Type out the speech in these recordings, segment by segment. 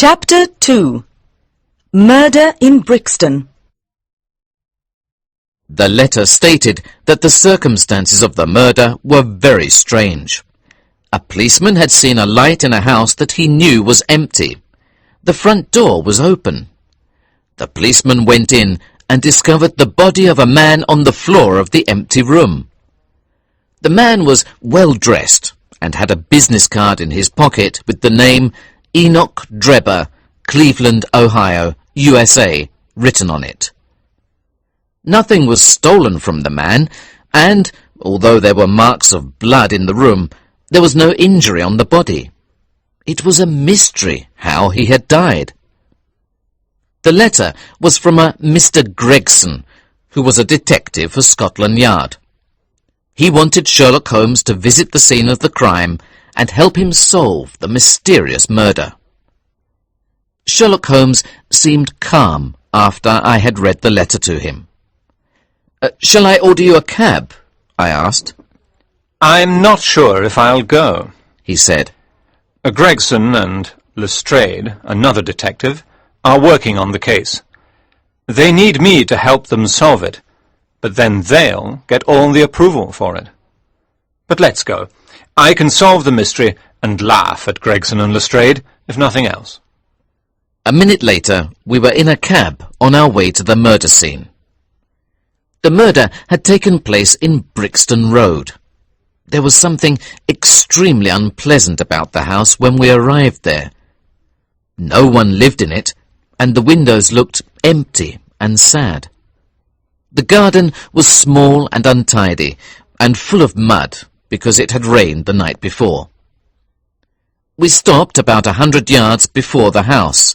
Chapter 2. Murder in Brixton. The letter stated that the circumstances of the murder were very strange. A policeman had seen a light in a house that he knew was empty. The front door was open. The policeman went in and discovered the body of a man on the floor of the empty room. The man was well dressed and had a business card in his pocket with the name Enoch Drebber, Cleveland, Ohio, USA, written on it. Nothing was stolen from the man, and, although there were marks of blood in the room, there was no injury on the body. It was a mystery how he had died. The letter was from a Mr. Gregson, who was a detective for Scotland Yard. He wanted Sherlock Holmes to visit the scene of the crime and help him solve the mysterious murder. Sherlock Holmes seemed calm after I had read the letter to him. "Shall I order you a cab?" I asked. "I'm not sure if I'll go," he said. Gregson and Lestrade, another detective, are working on the case. They need me to help them solve it, but then they'll get all the approval for it. But let's go. I can solve the mystery and laugh at Gregson and Lestrade, if nothing else. A minute later, we were in a cab on our way to the murder scene. The murder had taken place in Brixton Road. There was something extremely unpleasant about the house when we arrived there. No one lived in it, and the windows looked empty and sad. The garden was small and untidy, and full of mud because it had rained the night before. We stopped about 100 yards before the house.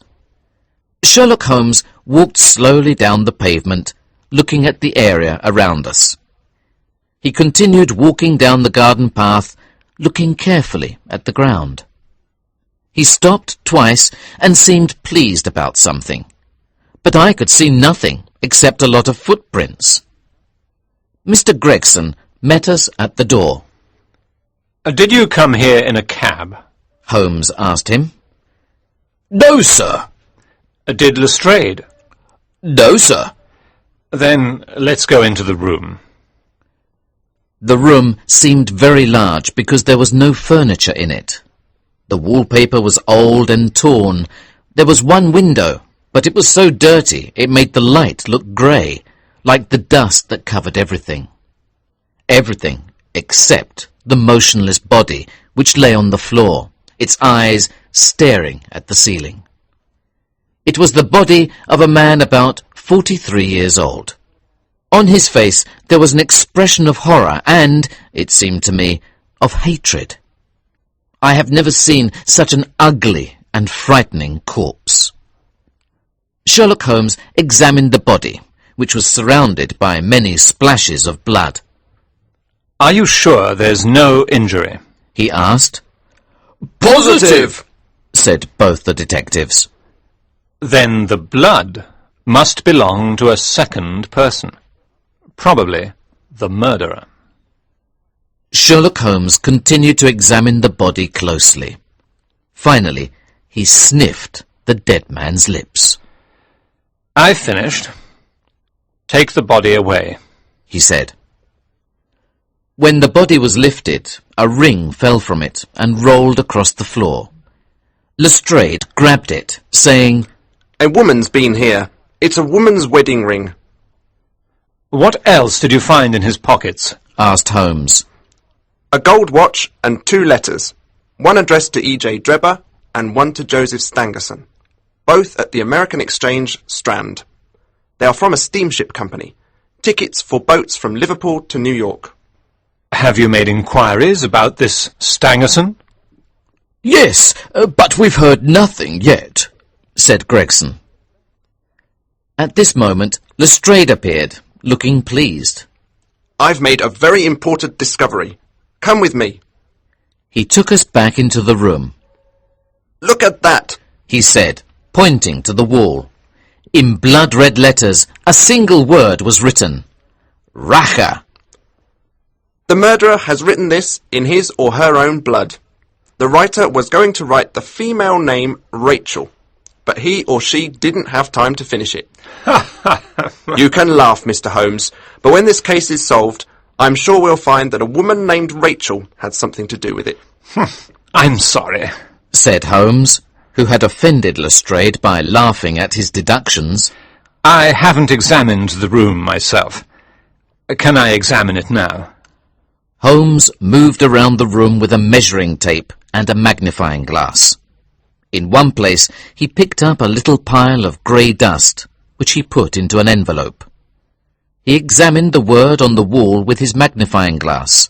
Sherlock Holmes walked slowly down the pavement, looking at the area around us. He continued walking down the garden path, looking carefully at the ground. He stopped twice and seemed pleased about something, but I could see nothing except a lot of footprints. Mr. Gregson met us at the door. "Did you come here in a cab?" Holmes asked him. "No, sir." "Did Lestrade?" "No, sir." "Then let's go into the room." The room seemed very large because there was no furniture in it. The wallpaper was old and torn. There was one window, but it was so dirty it made the light look grey, like the dust that covered everything. Everything except the motionless body which lay on the floor, its eyes staring at the ceiling. It was the body of a man about 43 years old. On his face there was an expression of horror and, it seemed to me, of hatred. I have never seen such an ugly and frightening corpse. Sherlock Holmes examined the body, which was surrounded by many splashes of blood. "Are you sure there's no injury?" he asked. "Positive," said both the detectives. "Then the blood must belong to a second person, probably the murderer." Sherlock Holmes continued to examine the body closely. Finally, he sniffed the dead man's lips. "I've finished. Take the body away," he said. When the body was lifted, a ring fell from it and rolled across the floor. Lestrade grabbed it, saying, "A woman's been here. It's a woman's wedding ring." "What else did you find in his pockets?" asked Holmes. A gold watch and 2 letters, one addressed to E.J. Drebber and one to Joseph Stangerson, both at the American Exchange, Strand. They are from a steamship company, tickets for boats from Liverpool to New York. "Have you made inquiries about this Stangerson?" "Yes, but we've heard nothing yet," said Gregson. At this moment, Lestrade appeared, looking pleased. "I've made a very important discovery. Come with me." He took us back into the room. "Look at that," he said, pointing to the wall. In blood-red letters, a single word was written. Rache. The murderer has written this in his or her own blood. The writer was going to write the female name Rachel. but he or she didn't have time to finish it. You can laugh, Mr. Holmes, but when this case is solved, I'm sure we'll find that a woman named Rachel had something to do with it. I'm sorry, said Holmes, who had offended Lestrade by laughing at his deductions. I haven't examined the room myself. Can I examine it now? Holmes moved around the room with a measuring tape and a magnifying glass. In one place he picked up a little pile of grey dust, which he put into an envelope. He examined the word on the wall with his magnifying glass.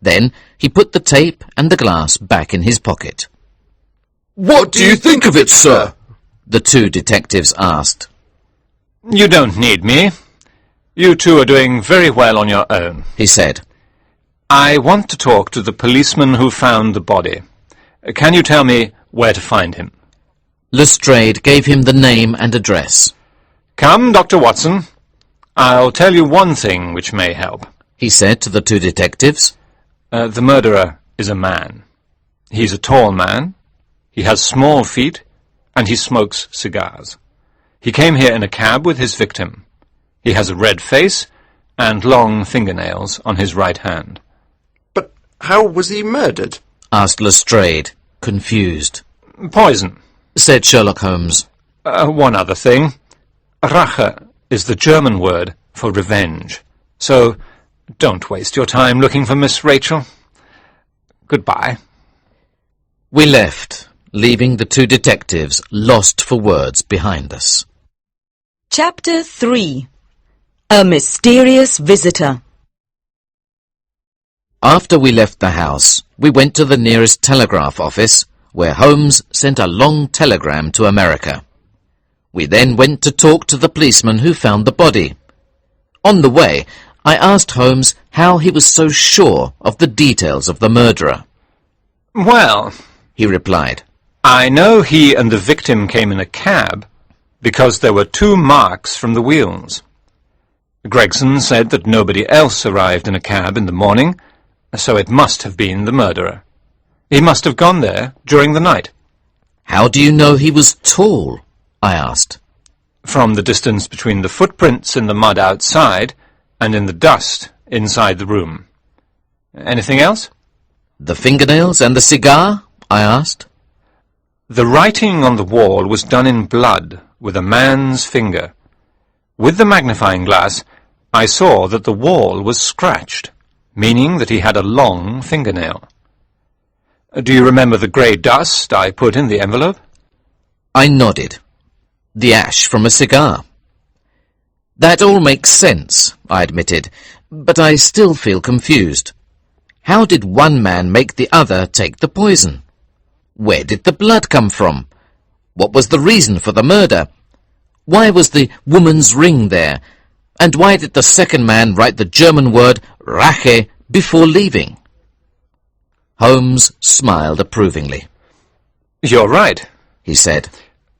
Then he put the tape and the glass back in his pocket. "What do you think of it, sir?" the two detectives asked. You don't need me. You two are doing very well on your own, he said. I want to talk to the policeman who found the body. Can you tell me where to find him? Lestrade gave him the name and address. Come, Dr. Watson. I'll tell you one thing which may help, he said to the two detectives. The murderer is a man. He's a tall man, he has small feet, and he smokes cigars. He came here in a cab with his victim. He has a red face and long fingernails on his right hand. But how was he murdered? Asked Lestrade, confused. Poison, said Sherlock Holmes. One other thing. Rache is the German word for revenge. So don't waste your time looking for Miss Rachel. Goodbye. We left, leaving the two detectives lost for words behind us. Chapter 3. A Mysterious Visitor. After we left the house, we went to the nearest telegraph office, where Holmes sent a long telegram to America. We then went to talk to the policeman who found the body. On the way, I asked Holmes how he was so sure of the details of the murderer. Well, he replied, I know he and the victim came in a cab because there were 2 marks from the wheels. Gregson said that nobody else arrived in a cab in the morning, so it must have been the murderer. He must have gone there during the night. How do you know he was tall? I asked. From the distance between the footprints in the mud outside and in the dust inside the room. Anything else? The fingernails and the cigar? I asked. The writing on the wall was done in blood with a man's finger. With the magnifying glass, I saw that the wall was scratched, meaning that he had a long fingernail. Do you remember the grey dust I put in the envelope? I nodded. The ash from a cigar. That all makes sense, I admitted, but I still feel confused. How did one man make the other take the poison? Where did the blood come from? What was the reason for the murder? Why was the woman's ring there? And why did the second man write the German word Rache before leaving? Holmes smiled approvingly. You're right, he said.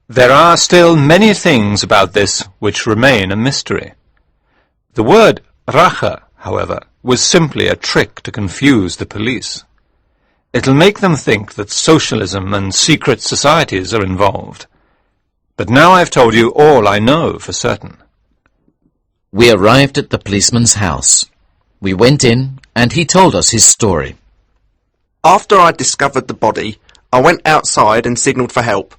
There are still many things about this which remain a mystery. The word Rache, however, was simply a trick to confuse the police. It'll make them think that socialism and secret societies are involved. But now I've told you all I know for certain. We arrived at the policeman's house. We went in, and he told us his story. After I discovered the body, I went outside and signalled for help.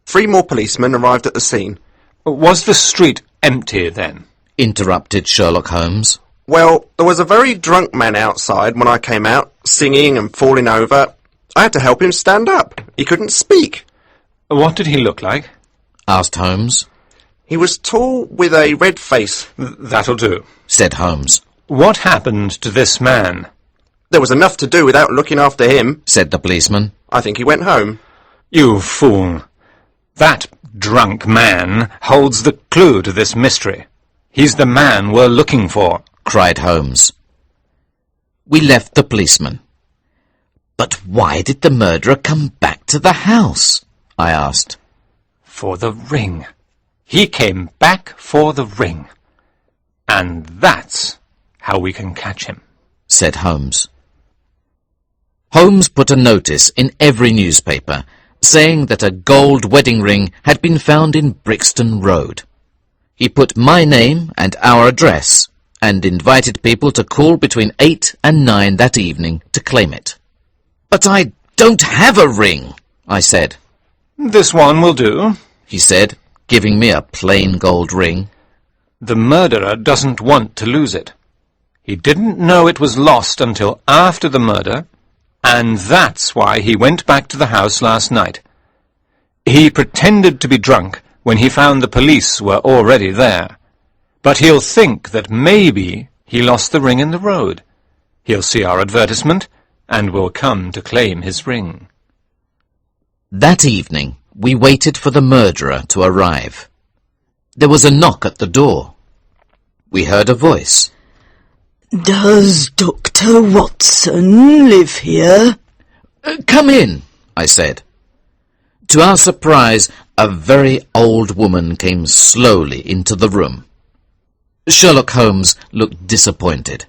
3 more policemen arrived at the scene. Was the street empty then? Interrupted Sherlock Holmes. Well, there was a very drunk man outside when I came out, singing and falling over. I had to help him stand up. He couldn't speak. What did he look like? Asked Holmes. He was tall with a red face. That'll do, said Holmes. What happened to this man? There was enough to do without looking after him, said the policeman. I think he went home. You fool. That drunk man holds the clue to this mystery. He's the man we're looking for, cried Holmes. We left the policeman. But why did the murderer come back to the house? I asked. For the ring. He came back for the ring. And that's how we can catch him, said Holmes. Holmes put a notice in every newspaper saying that a gold wedding ring had been found in Brixton Road. He put my name and our address and invited people to call between 8 and 9 that evening to claim it. "But I don't have a ring," I said. "This one will do," he said, giving me a plain gold ring. "The murderer doesn't want to lose it. He didn't know it was lost until after the murder, and that's why he went back to the house last night. He pretended to be drunk when he found the police were already there. But he'll think that maybe he lost the ring in the road. He'll see our advertisement and will come to claim his ring." That evening, we waited for the murderer to arrive. There was a knock at the door. We heard a voice. "Does Dr. Watson live here?" "Come in," I said. To our surprise, a very old woman came slowly into the room. Sherlock Holmes looked disappointed.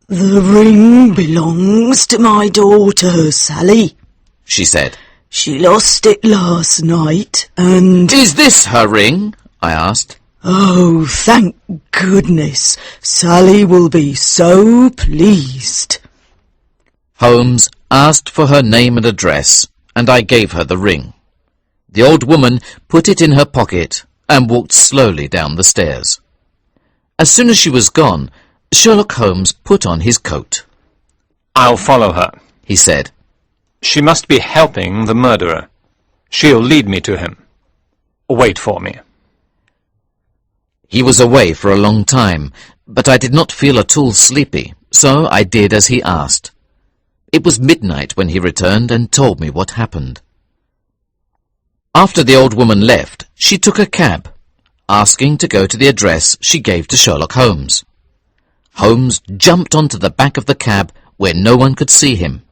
"The ring belongs to my daughter, Sally," she said. "She lost it last night, and—" "Is this her ring?" I asked. "Oh, thank goodness. Sally will be so pleased." Holmes asked for her name and address, and I gave her the ring. The old woman put it in her pocket and walked slowly down the stairs. As soon as she was gone, Sherlock Holmes put on his coat. "I'll follow her," he said. "She must be helping the murderer. She'll lead me to him. Wait for me." He was away for a long time, but I did not feel at all sleepy, so I did as he asked. It was midnight when he returned and told me what happened. After the old woman left, she took a cab, asking to go to the address she gave to Sherlock Holmes. Holmes jumped onto the back of the cab where no one could see him.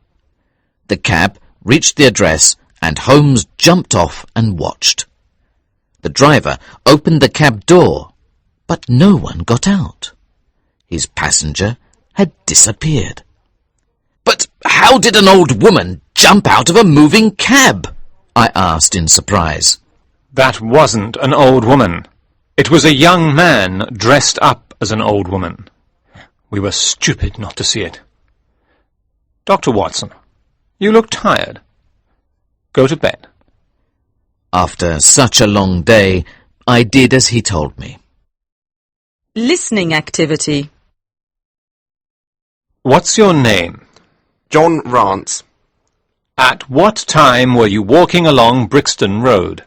The cab reached the address, and Holmes jumped off and watched. The driver opened the cab door, but no one got out. His passenger had disappeared. "But how did an old woman jump out of a moving cab?" I asked in surprise. "That wasn't an old woman. It was a young man dressed up as an old woman. We were stupid not to see it. Dr. Watson, you look tired. Go to bed." After such a long day, I did as he told me. Listening activity. "What's your name? John Rance. At what time were you walking along Brixton Road?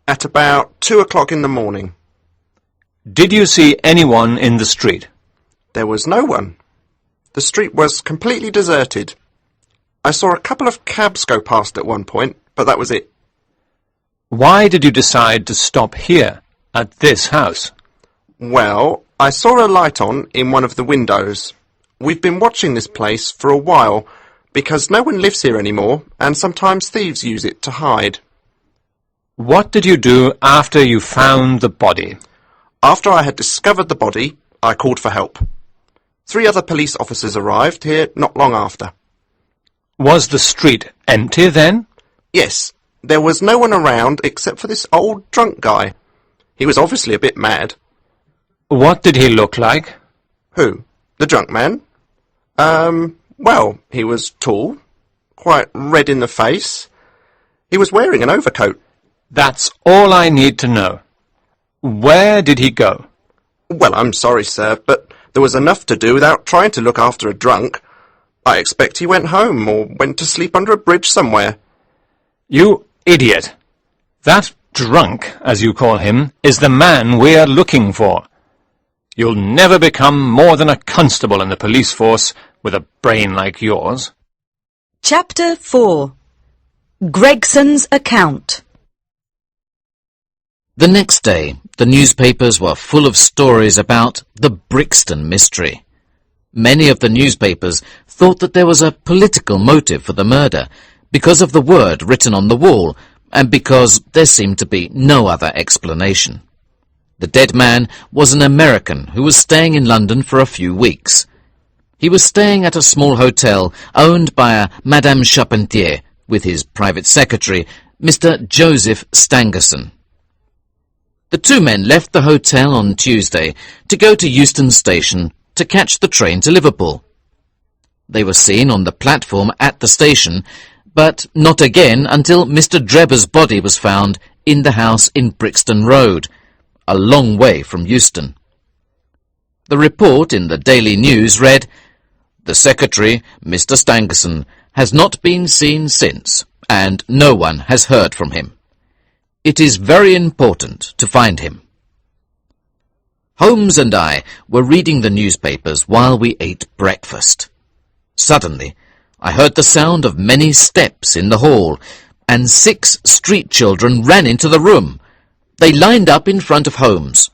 At about 2 o'clock in the morning. Did you see anyone in the street? There was no one. The street was completely deserted. I saw a couple of cabs go past at one point, but that was it. Why did you decide to stop here, at this house?" Well, I saw a light on in one of the windows. We've been watching this place for a while, because no one lives here anymore, and sometimes thieves use it to hide. What did you do after you found the body? After I had discovered the body, I called for help. 3 other police officers arrived here not long after. Was the street empty then? Yes, there was no one around except for this old drunk guy. He was obviously a bit mad. What did he look like? Who? The drunk man? Well, he was tall, quite red in the face. He was wearing an overcoat. That's all I need to know. Where did he go? Well, I'm sorry, sir, but there was enough to do without trying to look after a drunk. I expect he went home or went to sleep under a bridge somewhere. You idiot! That drunk, as you call him, is the man we're looking for. You'll never become more than a constable in the police force with a brain like yours. Chapter 4. Gregson's account. The next day, the newspapers were full of stories about the Brixton mystery. Many of the newspapers thought that there was a political motive for the murder because of the word written on the wall and because there seemed to be no other explanation. The dead man was an American who was staying in London for a few weeks. He was staying at a small hotel owned by a Madame Charpentier with his private secretary Mr. Joseph Stangerson. The two men left the hotel on Tuesday to go to Euston Station to catch the train to Liverpool. They were seen on the platform at the station, but not again until Mr. Drebber's body was found in the house in Brixton Road, a long way from Euston. The report in the Daily News read, "The secretary, Mr. Stangerson, has not been seen since, and no one has heard from him. It is very important to find him." Holmes and I were reading the newspapers while we ate breakfast. Suddenly, I heard the sound of many steps in the hall, and 6 street children ran into the room. They lined up in front of Holmes.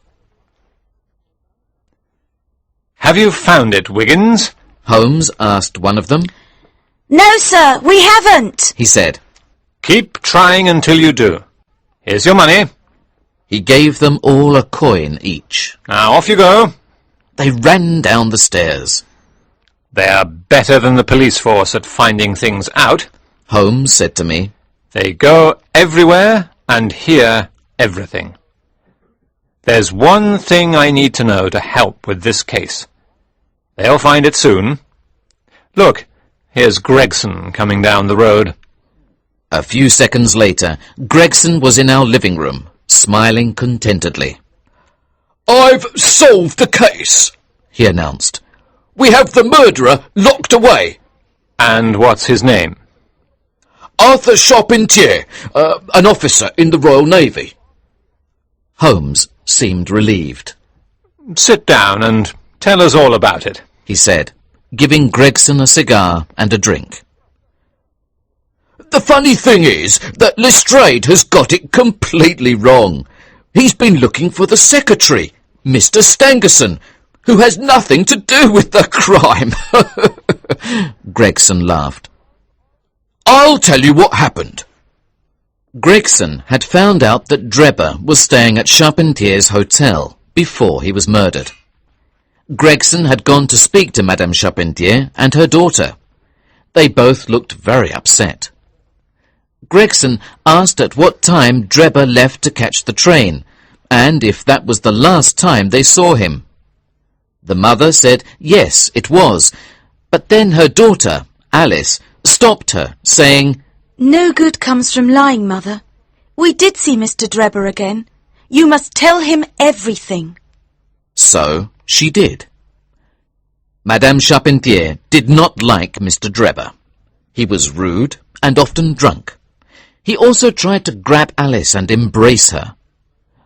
"Have you found it, Wiggins?" Holmes asked one of them. No, sir, we haven't, He said. "Keep trying until you do. Here's your money. He gave them all a coin each. Now off you go." They ran down the stairs. "They are better than the police force at finding things out. Holmes said to me, They go everywhere and hear everything. There's one thing I need to know to help with this case. They'll find it soon. Look, here's Gregson coming down the road." A few seconds later, Gregson was in our living room, smiling contentedly. "I've solved the case," he announced. "We have the murderer locked away. "And what's his name?" Arthur Charpentier, an officer in the Royal Navy." Holmes seemed relieved. "Sit down and tell us all about it." He said, giving Gregson a cigar and a drink. "The funny thing is that Lestrade has got it completely wrong. He's been looking for the secretary, Mr. Stangerson, who has nothing to do with the crime." Gregson laughed. "I'll tell you what happened." Gregson had found out that Drebber was staying at Charpentier's hotel before he was murdered. Gregson had gone to speak to Madame Charpentier and her daughter. They both looked very upset. Gregson asked at what time Drebber left to catch the train, and if that was the last time they saw him. The mother said yes, it was, but then her daughter, Alice, stopped her, saying, No good comes from lying, Mother. We did see Mr. Drebber again. You must tell him everything. So she did. Madame Charpentier did not like Mr. Drebber. He was rude and often drunk. He also tried to grab Alice and embrace her.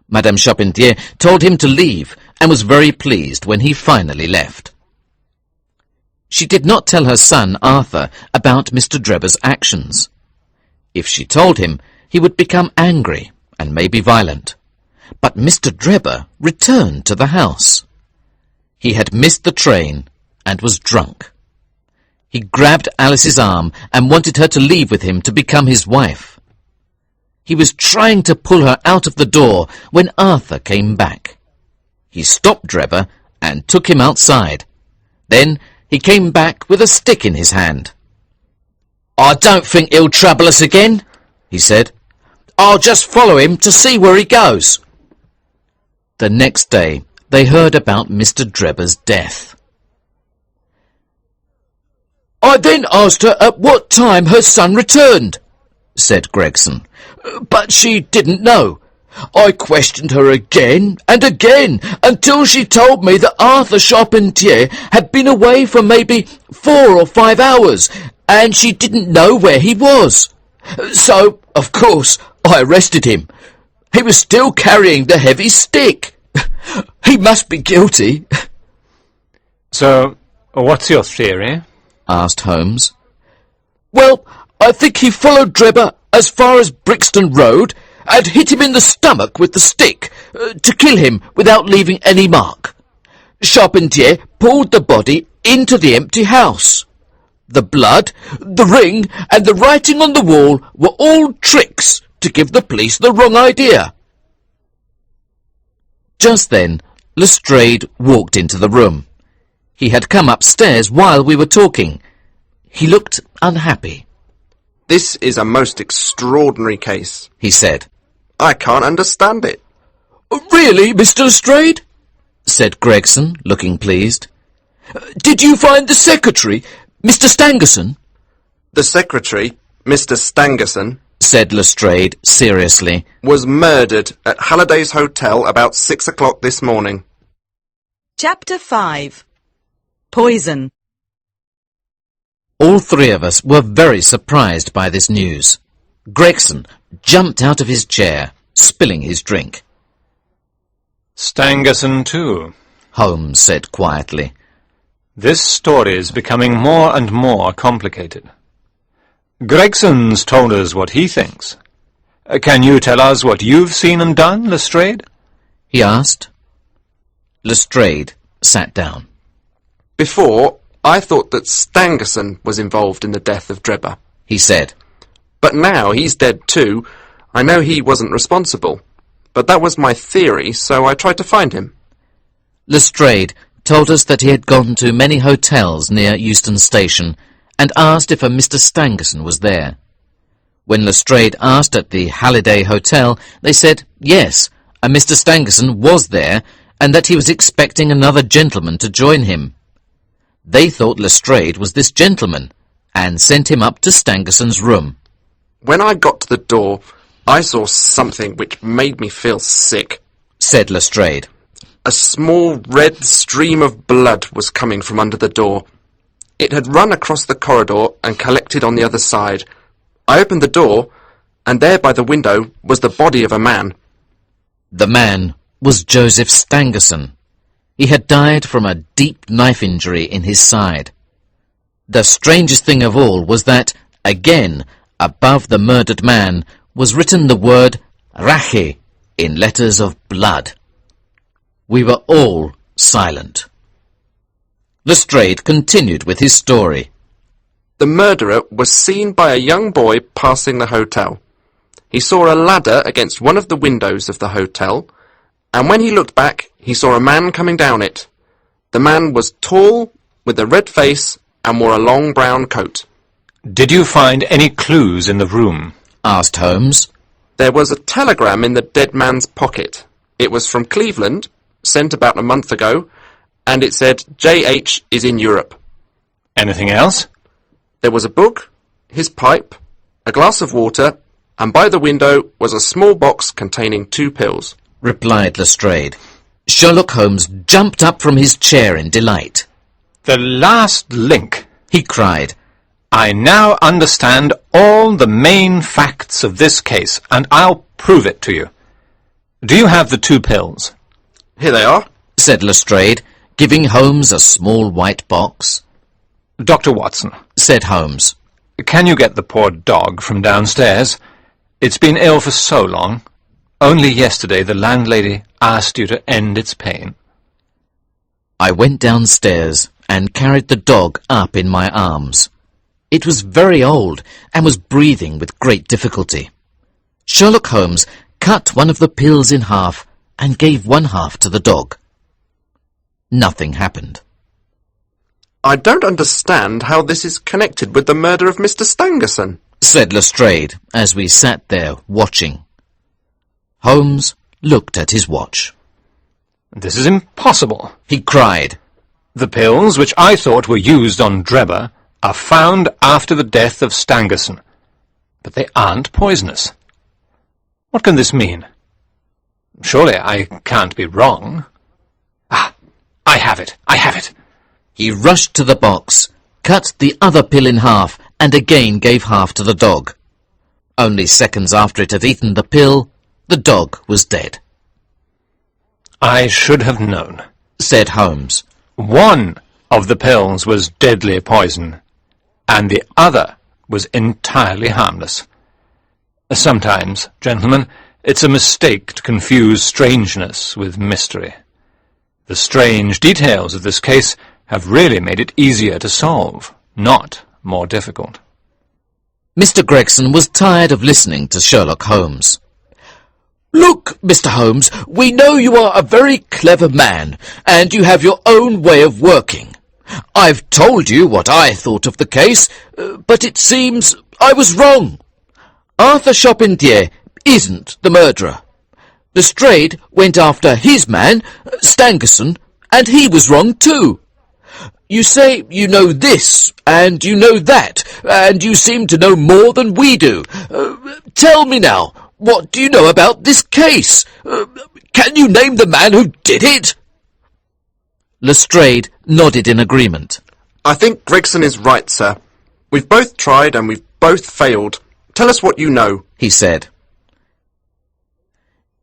Madame Charpentier told him to leave and was very pleased when he finally left. She did not tell her son, Arthur, about Mr. Drebber's actions. If she told him, he would become angry and maybe violent. But Mr. Drebber returned to the house. He had missed the train and was drunk. He grabbed Alice's arm and wanted her to leave with him to become his wife. He was trying to pull her out of the door when Arthur came back. He stopped Drebber and took him outside. Then he came back with a stick in his hand. "I don't think he'll trouble us again," he said. "I'll just follow him to see where he goes." The next day they heard about Mr. Drebber's death. "I then asked her at what time her son returned," said Gregson, "but she didn't know. I questioned her again and again until she told me that Arthur Charpentier had been away for maybe 4 or 5 hours, and she didn't know where he was. So, of course, I arrested him. He was still carrying the heavy stick. He must be guilty." "So, what's your theory?" asked Holmes. "Well, I think he followed Drebber as far as Brixton Road and hit him in the stomach with the stick to kill him without leaving any mark. Charpentier pulled the body into the empty house. The blood, the ring, and the writing on the wall were all tricks to give the police the wrong idea." Just then, Lestrade walked into the room. He had come upstairs while we were talking. He looked unhappy. This is a most extraordinary case, he said. I can't understand it. Really, Mr. Lestrade? Said Gregson, looking pleased. Did you find the secretary, Mr. Stangerson? The secretary, Mr. Stangerson, said Lestrade seriously, was murdered at Halliday's Hotel about 6 o'clock this morning. Chapter 5. Poison. All three of us were very surprised by this news. Gregson jumped out of his chair, spilling his drink. Stangerson too, Holmes said quietly. This story is becoming more and more complicated. Gregson's told us what he thinks. Can you tell us what you've seen and done, Lestrade? He asked. Lestrade sat down. Before, I thought that Stangerson was involved in the death of Drebber, he said. But now he's dead too. I know he wasn't responsible. But that was my theory, so I tried to find him. Lestrade told us that he had gone to many hotels near Euston Station and asked if a Mr. Stangerson was there. When Lestrade asked at the Halliday Hotel, they said yes, a Mr. Stangerson was there and that he was expecting another gentleman to join him. They thought Lestrade was this gentleman and sent him up to Stangerson's room. When I got to the door, I saw something which made me feel sick, said Lestrade. A small red stream of blood was coming from under the door. It had run across the corridor and collected on the other side. I opened the door, and there by the window was the body of a man. The man was Joseph Stangerson. He had died from a deep knife injury in his side. The strangest thing of all was that, again, above the murdered man, was written the word Rache in letters of blood. We were all silent. Lestrade continued with his story. The murderer was seen by a young boy passing the hotel. He saw a ladder against one of the windows of the hotel, and when he looked back, he saw a man coming down it. The man was tall, with a red face, and wore a long brown coat. Did you find any clues in the room? Asked Holmes. There was a telegram in the dead man's pocket. It was from Cleveland, sent about a month ago, and it said, J.H. is in Europe. Anything else? There was a book, his pipe, a glass of water, and by the window was a small box containing 2 pills, replied Lestrade. Sherlock Holmes jumped up from his chair in delight. The last link, he cried. I now understand all the main facts of this case, and I'll prove it to you. Do you have the 2 pills? Here they are, said Lestrade, giving Holmes a small white box. Dr. Watson, said Holmes. Can you get the poor dog from downstairs? It's been ill for so long. Only yesterday the landlady asked you to end its pain. I went downstairs and carried the dog up in my arms. It was very old and was breathing with great difficulty. Sherlock Holmes cut one of the pills in half and gave one half to the dog. Nothing happened. I don't understand how this is connected with the murder of Mr. Stangerson, said Lestrade as we sat there watching. Holmes looked at his watch. This is impossible, he cried. The pills which I thought were used on Drebber are found after the death of Stangerson, but they aren't poisonous. What can this mean? Surely I can't be wrong. Ah, I have it, I have it. He rushed to the box, cut the other pill in half, and again gave half to the dog. Only seconds after it had eaten the pill, the dog was dead. I should have known, said Holmes. One of the pills was deadly poison, and the other was entirely harmless. Sometimes, gentlemen, it's a mistake to confuse strangeness with mystery. The strange details of this case have really made it easier to solve, not more difficult. Mr. Gregson was tired of listening to Sherlock Holmes. Look, Mr. Holmes, we know you are a very clever man, and you have your own way of working. I've told you what I thought of the case, but it seems I was wrong. Arthur Charpentier isn't the murderer. Lestrade went after his man, Stangerson, and he was wrong too. You say you know this, and you know that, and you seem to know more than we do. Tell me now, what do you know about this case? Can you name the man who did it? Lestrade nodded in agreement. I think Gregson is right, sir. We've both tried and we've both failed. Tell us what you know, he said.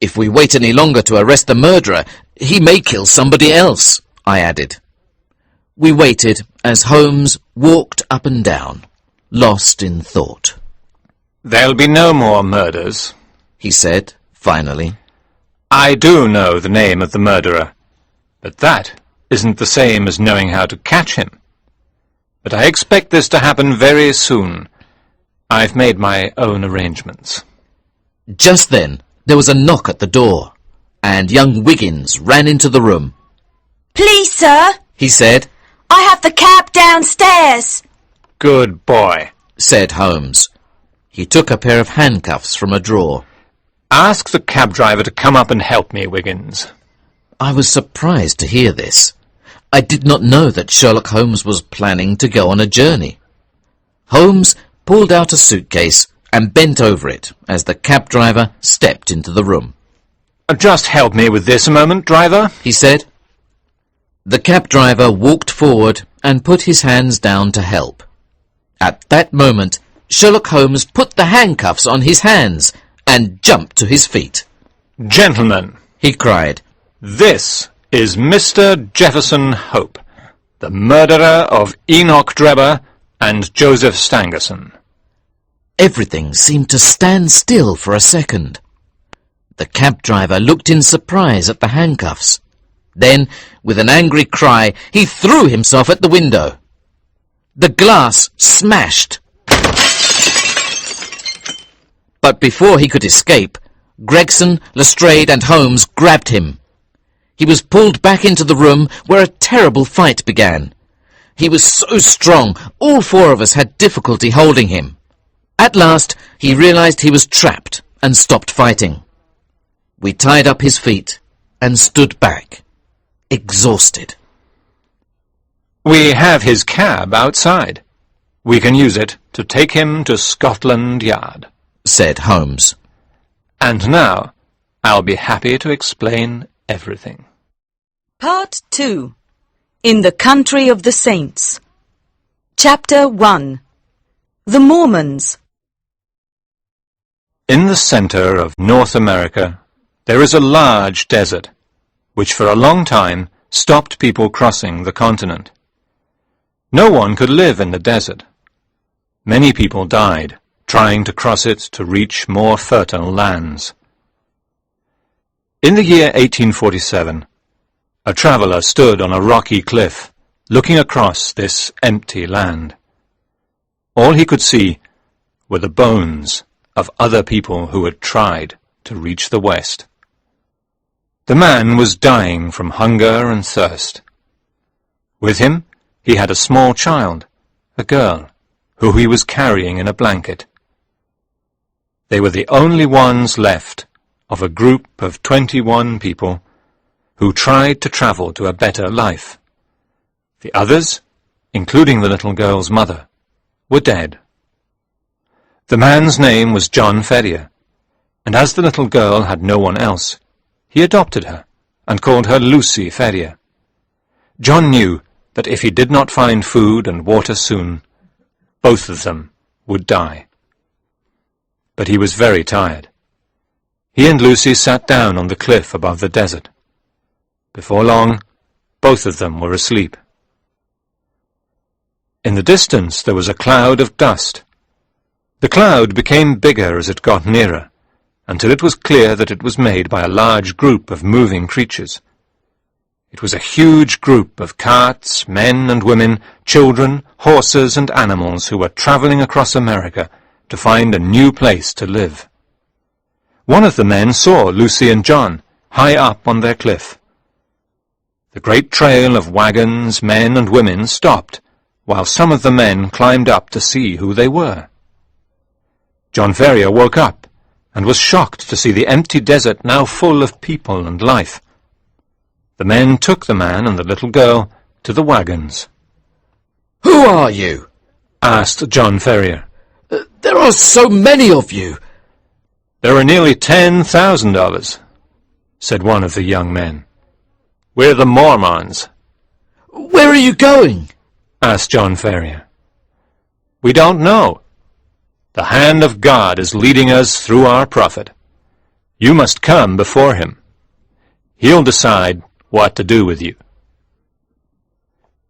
If we wait any longer to arrest the murderer, he may kill somebody else, I added. We waited as Holmes walked up and down, lost in thought. There'll be no more murders, he said, finally. I do know the name of the murderer, but that isn't the same as knowing how to catch him. But I expect this to happen very soon. I've made my own arrangements. Just then, there was a knock at the door, and young Wiggins ran into the room. Please, sir, He said. I have the cab downstairs. Good boy. Said Holmes. He took a pair of handcuffs from a drawer. Ask the cab driver to come up and help me, Wiggins. I was surprised to hear this. I did not know that Sherlock Holmes was planning to go on a journey. Holmes pulled out a suitcase and bent over it as the cab driver stepped into the room. Just help me with this a moment, driver, he said. The cab driver walked forward and put his hands down to help. At that moment, Sherlock Holmes put the handcuffs on his hands and jumped to his feet. Gentlemen, He cried. this is Mr. Jefferson Hope, the murderer of Enoch Drebber and Joseph Stangerson. Everything seemed to stand still for a second. The cab driver looked in surprise at the handcuffs. Then, with an angry cry, he threw himself at the window. The glass smashed. But before he could escape, Gregson, Lestrade, and Holmes grabbed him. He was pulled back into the room where a terrible fight began. He was so strong, all four of us had difficulty holding him. At last, he realized he was trapped and stopped fighting. We tied up his feet and stood back, exhausted. We have his cab outside. We can use it to take him to Scotland Yard, said Holmes. And now I'll be happy to explain everything. Part 2. In the Country of the Saints. Chapter 1. The Mormons. In the center of North America, there is a large desert, which for a long time stopped people crossing the continent. No one could live in the desert. Many people died trying to cross it to reach more fertile lands. In the year 1847, a traveller stood on a rocky cliff, looking across this empty land. All he could see were the bones of other people who had tried to reach the west. The man was dying from hunger and thirst. With him, he had a small child, a girl, who he was carrying in a blanket. They were the only ones left of a group of 21 people who tried to travel to a better life. The others, including the little girl's mother, were dead. The man's name was John Ferrier, and as the little girl had no one else, he adopted her and called her Lucy Ferrier. John knew that if he did not find food and water soon, both of them would die. But he was very tired. He and Lucy sat down on the cliff above the desert. Before long, both of them were asleep. In the distance there was a cloud of dust. The cloud became bigger as it got nearer, until it was clear that it was made by a large group of moving creatures. It was a huge group of carts, men and women, children, horses and animals who were travelling across America to find a new place to live. One of the men saw Lucy and John high up on their cliff. The great trail of wagons, men and women stopped, while some of the men climbed up to see who they were. John Ferrier woke up and was shocked to see the empty desert now full of people and life. The men took the man and the little girl to the wagons. "Who are you?" Asked John Ferrier. "There are so many of you." "There are nearly $10,000, said one of the young men. "We're the Mormons," "Where are you going?" asked John Ferrier. "We don't know. The hand of God is leading us through our prophet. You must come before him. He'll decide what to do with you."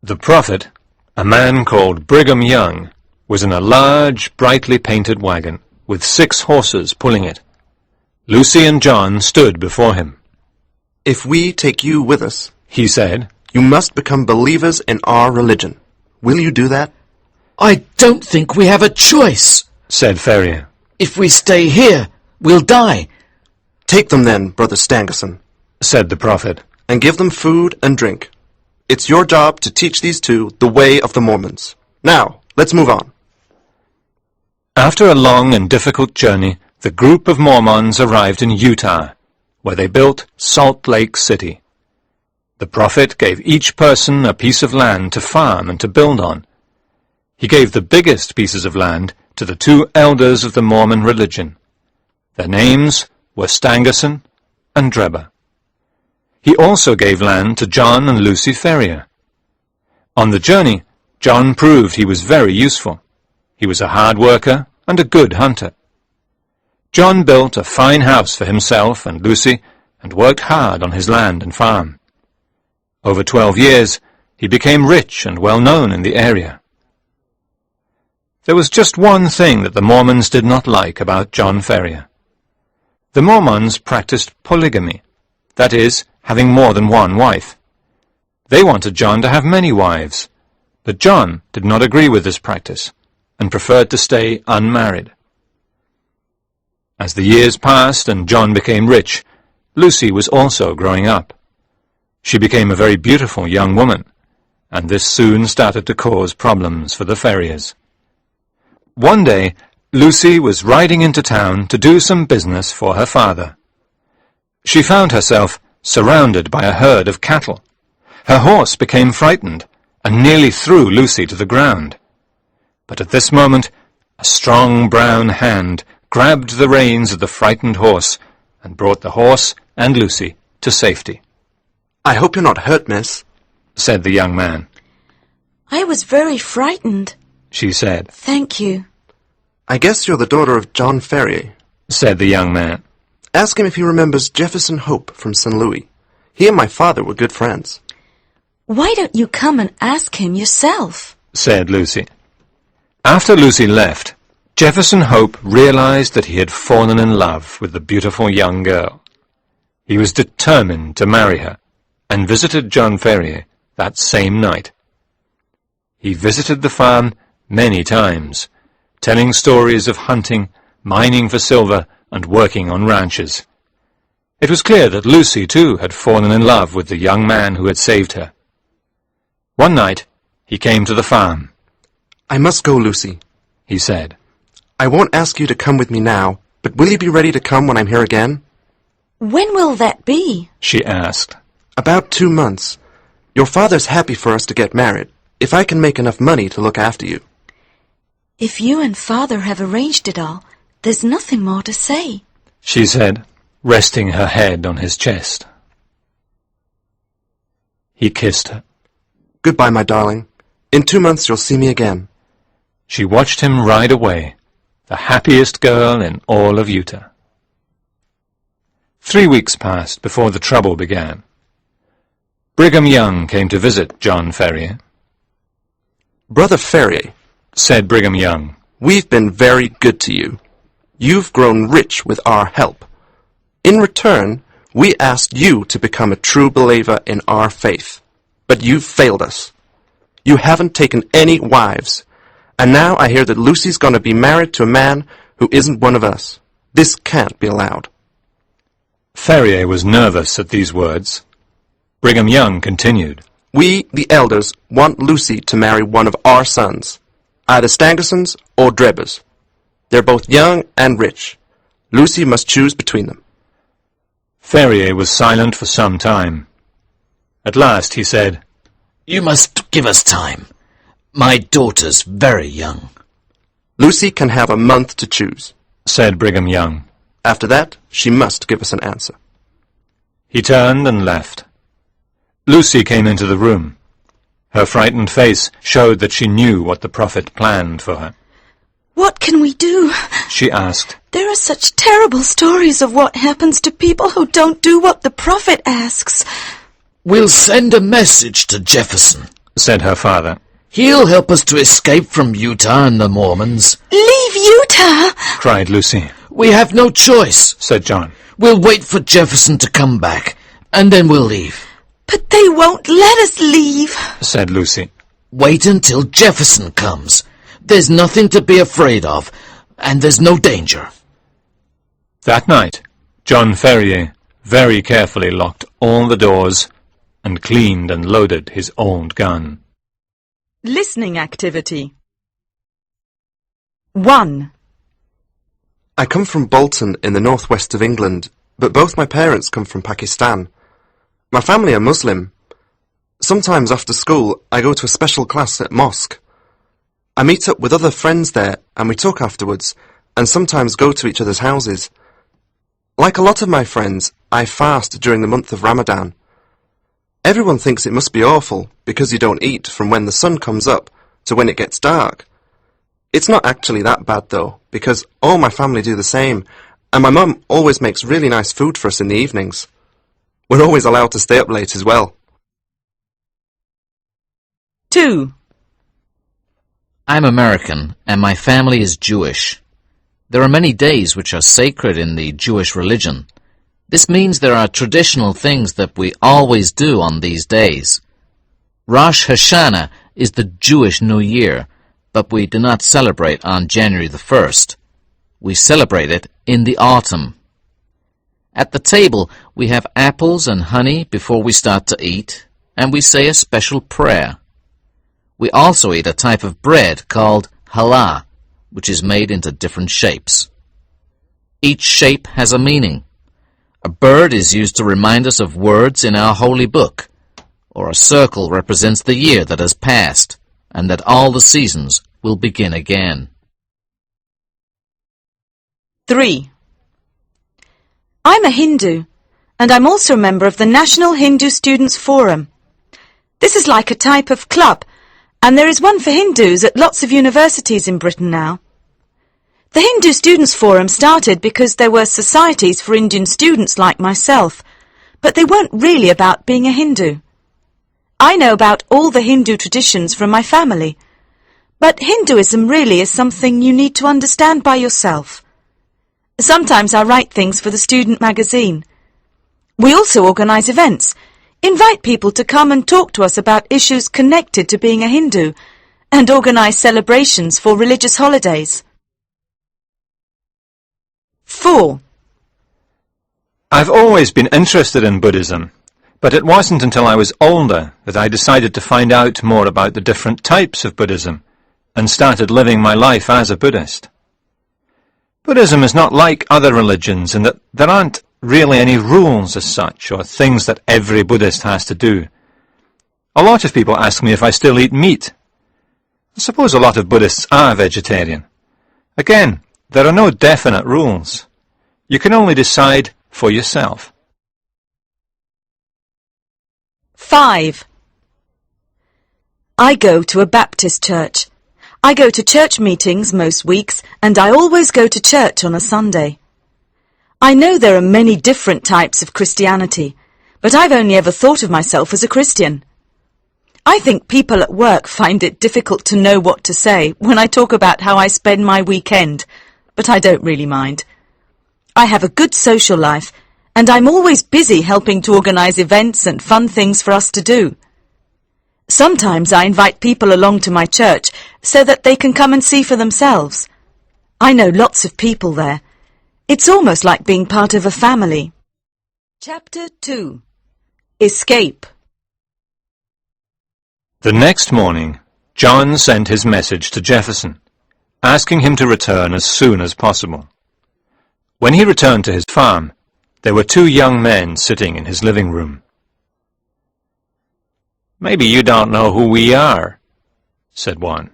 The prophet, a man called Brigham Young, was in a large, brightly painted wagon, with 6 horses pulling it. Lucy and John stood before him. If we take you with us, He said, you must become believers in our religion. Will you do that? "I don't think we have a choice. said Ferrier. If we stay here, we'll die." Take them then, Brother Stangerson, Said the prophet. and give them food and drink. It's your job to teach these two the way of the Mormons. Now, let's move on. After a long and difficult journey, the group of Mormons arrived in Utah, where they built Salt Lake City. The prophet gave each person a piece of land to farm and to build on. He gave the biggest pieces of land to the 2 elders of the Mormon religion. Their names were Stangerson and Drebber. He also gave land to John and Lucy Ferrier. On the journey, John proved he was very useful. He was a hard worker and a good hunter. John built a fine house for himself and Lucy and worked hard on his land and farm. Over 12 years, he became rich and well known in the area. There was just one thing that the Mormons did not like about John Ferrier. The Mormons practiced polygamy, that is, having more than one wife. They wanted John to have many wives, but John did not agree with this practice and preferred to stay unmarried. As the years passed and John became rich, Lucy was also growing up. She became a very beautiful young woman, and this soon started to cause problems for the Ferriers. One day, Lucy was riding into town to do some business for her father. She found herself surrounded by a herd of cattle. Her horse became frightened and nearly threw Lucy to the ground. But at this moment, a strong brown hand grabbed the reins of the frightened horse and brought the horse and Lucy to safety. I hope you're not hurt, miss, said the young man. I was very frightened. She said. Thank you. I guess you're the daughter of John Ferrier, said the young man. Ask him if he remembers Jefferson Hope from St. Louis. He and my father were good friends. Why don't you come and ask him yourself? Said Lucy. After Lucy left, Jefferson Hope realized that he had fallen in love with the beautiful young girl. He was determined to marry her and visited John Ferrier that same night. He visited the farm many times, telling stories of hunting, mining for silver, and working on ranches. It was clear that Lucy, too, had fallen in love with the young man who had saved her. One night, he came to the farm. I must go, Lucy, he said. I won't ask you to come with me now, but will you be ready to come when I'm here again? When will that be? She asked. About 2 months. Your father's happy for us to get married, if I can make enough money to look after you. If you and Father have arranged it all, there's nothing more to say, she said, resting her head on his chest. He kissed her. Goodbye, my darling. In 2 months you'll see me again. She watched him ride away, the happiest girl in all of Utah. 3 weeks passed before the trouble began. Brigham Young came to visit John Ferrier. Brother Ferrier, said Brigham Young, we've been very good to you. You've grown rich with our help. In return, we asked you to become a true believer in our faith, but you've failed us. You haven't taken any wives, and now I hear that Lucy's going to be married to a man who isn't one of us. This can't be allowed. Ferrier was nervous at these words. Brigham Young continued. We, the elders, want Lucy to marry one of our sons, either Stangerson's or Drebber's. They're both young and rich. Lucy must choose between them. Ferrier was silent for some time. At last he said, You must give us time. My daughter's very young. Lucy can have a month to choose. said Brigham Young. After that, she must give us an answer. He turned and left. Lucy came into the room. Her frightened face showed that she knew what the prophet planned for her. What can we do? She asked. There are such terrible stories of what happens to people who don't do what the prophet asks. We'll send a message to Jefferson, said her father. He'll help us to escape from Utah and the Mormons. Leave Utah! Cried Lucy. We have no choice, said John. We'll wait for Jefferson to come back, and then we'll leave. But they won't let us leave, said Lucy. Wait until Jefferson comes. There's nothing to be afraid of, and there's no danger. That night, John Ferrier very carefully locked all the doors and cleaned and loaded his old gun. Listening activity. 1. I come from Bolton in the northwest of England, but both my parents come from Pakistan. My family are Muslim. Sometimes after school, I go to a special class at mosque. I meet up with other friends there, and we talk afterwards, and sometimes go to each other's houses. Like a lot of my friends, I fast during the month of Ramadan. Everyone thinks it must be awful, because you don't eat from when the sun comes up to when it gets dark. It's not actually that bad though, because all my family do the same, and my mum always makes really nice food for us in the evenings. We're always allowed to stay up late as well. 2. I'm American, and my family is Jewish. There are many days which are sacred in the Jewish religion. This means there are traditional things that we always do on these days. Rash Hashanah is the Jewish New Year, but we do not celebrate on January the 1st. We celebrate it in the autumn. At the table, we have apples and honey before we start to eat, and we say a special prayer. We also eat a type of bread called challah, which is made into different shapes. Each shape has a meaning. A bird is used to remind us of words in our holy book, or a circle represents the year that has passed, and that all the seasons will begin again. 3. I'm a Hindu, and I'm also a member of the National Hindu Students Forum. This is like a type of club, and there is one for Hindus at lots of universities in Britain now. The Hindu Students Forum started because there were societies for Indian students like myself, but they weren't really about being a Hindu. I know about all the Hindu traditions from my family, but Hinduism really is something you need to understand by yourself. Sometimes I write things for the student magazine. We also organise events, invite people to come and talk to us about issues connected to being a Hindu, and organise celebrations for religious holidays. 4. I've always been interested in Buddhism, but it wasn't until I was older that I decided to find out more about the different types of Buddhism and started living my life as a Buddhist. Buddhism is not like other religions in that there aren't really any rules as such, or things that every Buddhist has to do. A lot of people ask me if I still eat meat. I suppose a lot of Buddhists are vegetarian. Again, there are no definite rules. You can only decide for yourself. 5. I go to a Baptist church. I go to church meetings most weeks, and I always go to church on a Sunday. I know there are many different types of Christianity, but I've only ever thought of myself as a Christian. I think people at work find it difficult to know what to say when I talk about how I spend my weekend, but I don't really mind. I have a good social life, and I'm always busy helping to organise events and fun things for us to do. Sometimes I invite people along to my church so that they can come and see for themselves. I know lots of people there. It's almost like being part of a family. Chapter 2. Escape. The next morning, John sent his message to Jefferson. asking him to return as soon as possible. When he returned to his farm, there were two young men sitting in his living room. "Maybe you don't know who we are," said one.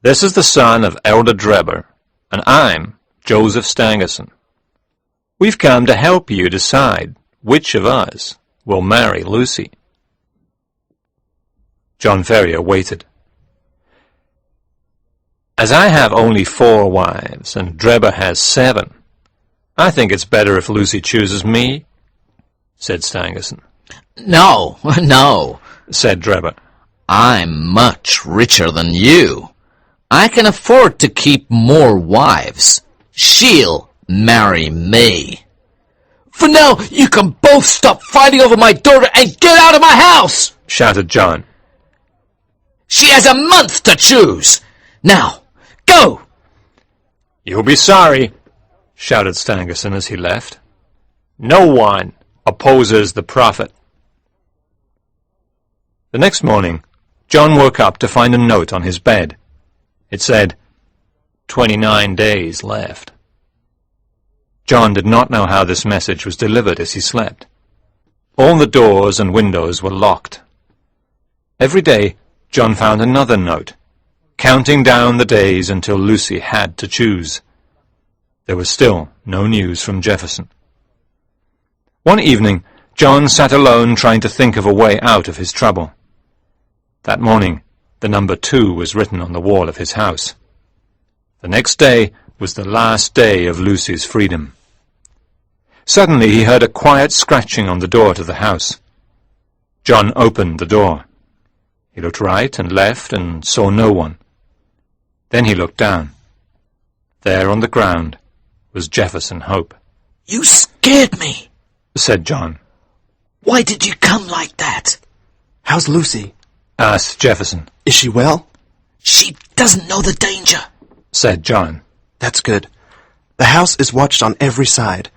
"This is the son of Elder Drebber, and I'm Joseph Stangerson. We've come to help you decide which of us will marry Lucy." John Ferrier waited. "As I have only 4 wives, and Drebber has 7, I think it's better if Lucy chooses me," said Stangerson. No, no, said Drebber. I'm much richer than you. I can afford to keep more wives. She'll marry me. For now, you can both stop fighting over my daughter and get out of my house, shouted John. She has a month to choose. Now, go! You'll be sorry, shouted Stangerson as he left. No one opposes the prophet. The next morning, John woke up to find a note on his bed. It said, 29 days left. John did not know how this message was delivered as he slept. All the doors and windows were locked. Every day, John found another note, counting down the days until Lucy had to choose. There was still no news from Jefferson. One evening, John sat alone trying to think of a way out of his trouble. That morning, the number 2 was written on the wall of his house. The next day was the last day of Lucy's freedom. Suddenly he heard a quiet scratching on the door to the house. John opened the door. He looked right and left and saw no one. Then he looked down. There on the ground was Jefferson Hope. You scared me, said John. Why did you come like that? How's Lucy? Asked Jefferson. Is she well? She doesn't know the danger, said John. That's good. The house is watched on every side.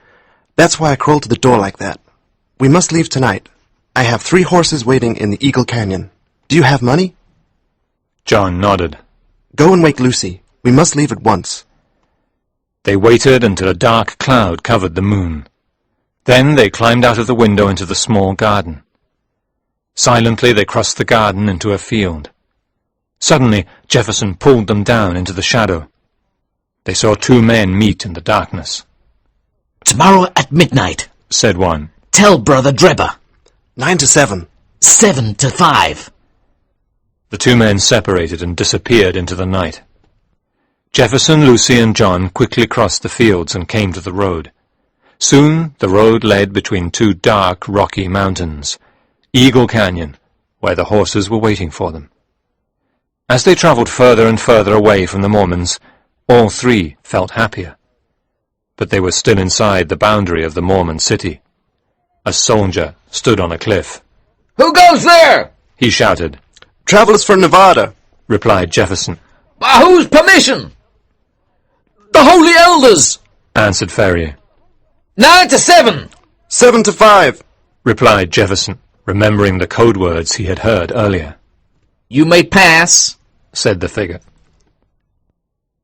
That's why I crawled to the door like that. We must leave tonight. I have 3 horses waiting in the Eagle Canyon. Do you have money? John nodded. Go and wake Lucy. We must leave at once. They waited until a dark cloud covered the moon. Then they climbed out of the window into the small garden. Silently they crossed the garden into a field. Suddenly Jefferson pulled them down into the shadow. They saw 2 men meet in the darkness. Tomorrow at midnight, said one. Tell Brother Drebber. 9 to 7. 7 to 5. The 2 men separated and disappeared into the night. Jefferson, Lucy, and John quickly crossed the fields and came to the road. Soon the road led between 2 dark, rocky mountains, Eagle Canyon, where the horses were waiting for them. As they traveled further and further away from the Mormons, all 3 felt happier. But they were still inside the boundary of the Mormon city. A soldier stood on a cliff. Who goes there? He shouted. Travelers from Nevada, replied Jefferson. By whose permission? The Holy Elders, answered Ferrier. 9 to 7. 7 to 5, replied Jefferson, remembering the code words he had heard earlier. You may pass, said the figure.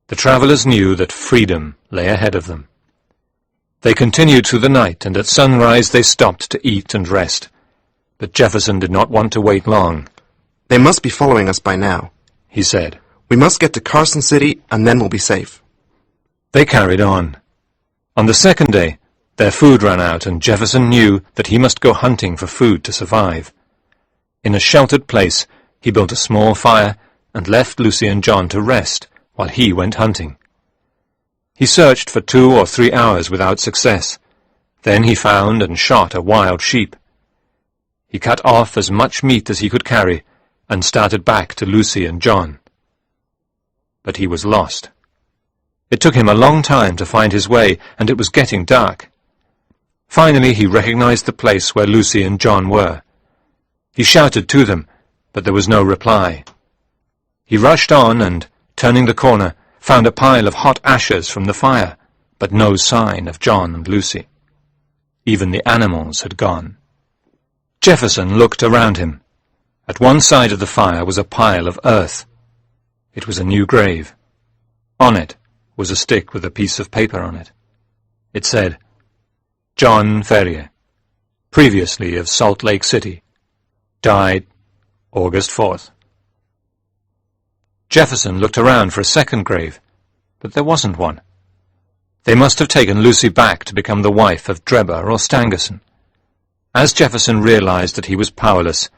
The travelers knew that freedom lay ahead of them. They continued through the night, and at sunrise they stopped to eat and rest. But Jefferson did not want to wait long. They must be following us by now, he said. We must get to Carson City, and then we'll be safe. They carried on. On the second day, their food ran out, and Jefferson knew that he must go hunting for food to survive. In a sheltered place, he built a small fire and left Lucy and John to rest while he went hunting. He searched for 2 or 3 hours without success. Then he found and shot a wild sheep. He cut off as much meat as he could carry and started back to Lucy and John. But he was lost. It took him a long time to find his way, and it was getting dark. Finally he recognized the place where Lucy and John were. He shouted to them, but there was no reply. He rushed on and, turning the corner, found a pile of hot ashes from the fire, but no sign of John and Lucy. Even the animals had gone. Jefferson looked around him. At one side of the fire was a pile of earth. It was a new grave. On it was a stick with a piece of paper on it. It said, John Ferrier, previously of Salt Lake City, died August 4th. Jefferson looked around for a second grave, but there wasn't one. They must have taken Lucy back to become the wife of Drebber or Stangerson. As Jefferson realized that he was powerless,